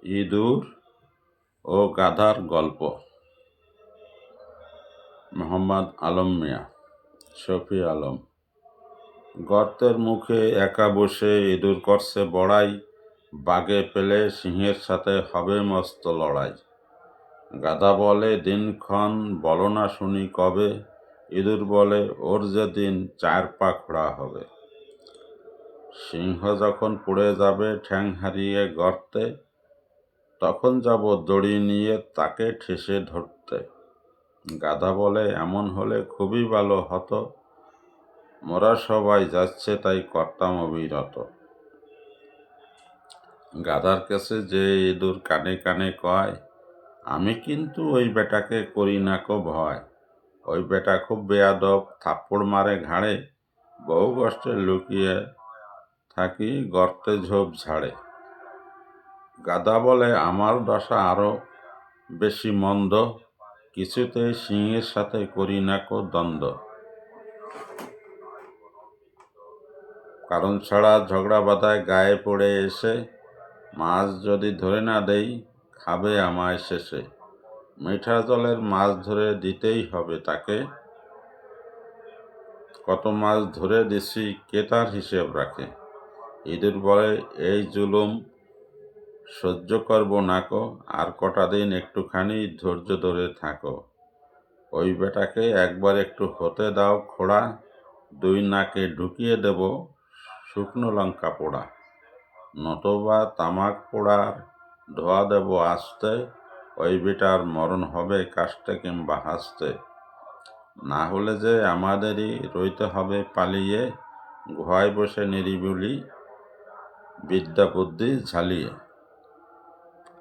ইঁদুর ও গাধার গল্প। মোহাম্মদ আলম মিয়া, শফি আলম। গর্তের মুখে একা বসে ইঁদুর করছে বড়াই, বাগে পেলে সিংহের সাথে হবে মস্ত লড়াই। গাধা বলে দিনক্ষণ বলো না শুনি কবে, ইঁদুর বলে ওর যেদিন 4 পা খোঁড়া হবে। সিংহ যখন পড়ে যাবে ঠ্যাং হারিয়ে গর্তে, তখন যাব দড়ি নিয়ে তাকে ঠেসে ধরতে। গাধা বলে এমন হলে খুবই ভালো হতো, মোরা সবাই যাচ্ছে তাই করতাম অবিরত। গাধার কাছে যে ইঁদুর কানে কানে কয়, আমি কিন্তু ওই বেটাকে করি না কো ভয়। ওই বেটা খুব বেয়াদব, থাপ্পড় মারে ঘাড়ে, বহু কষ্টে লুকিয়ে থাকি গর্তে ঝোপ ঝাড়ে। গাধা বলে আমার দশা আরো বেশি মন্দ, কিছুতেই সিংহের সাথে করি না কো দ্বন্দ্ব। কারণ ছাড়া ঝগড়া বাঁধায় গায়ে পড়ে এসে, মাছ যদি ধরে না দেই খাবে আমায় শেষে। মিঠা জলের মাছ ধরে দিতেই হবে তাকে, কত মাছ ধরে দিছি কে তার হিসেব রাখে। ইঁদুর বলে এই জুলুম সহ্য করব না কো, আর কটা দিন একটুখানি ধৈর্য ধরে থাকো। ওই বেটাকে একবার একটু হতে দাও খোড়া, 2 নাকে ঢুকিয়ে দেব শুকনো লঙ্কা পোড়া। নতুবা তামাক পোড়ার ধোয়া দেব আস্তে, ওই বেটার মরণ হবে কাস্তে কিংবা হাসতে। না হলে যে আমাদেরই রইতে হবে পালিয়ে, গুহায় বসে নিরিবিলি বিদ্যা বুদ্ধি ঝালিয়ে।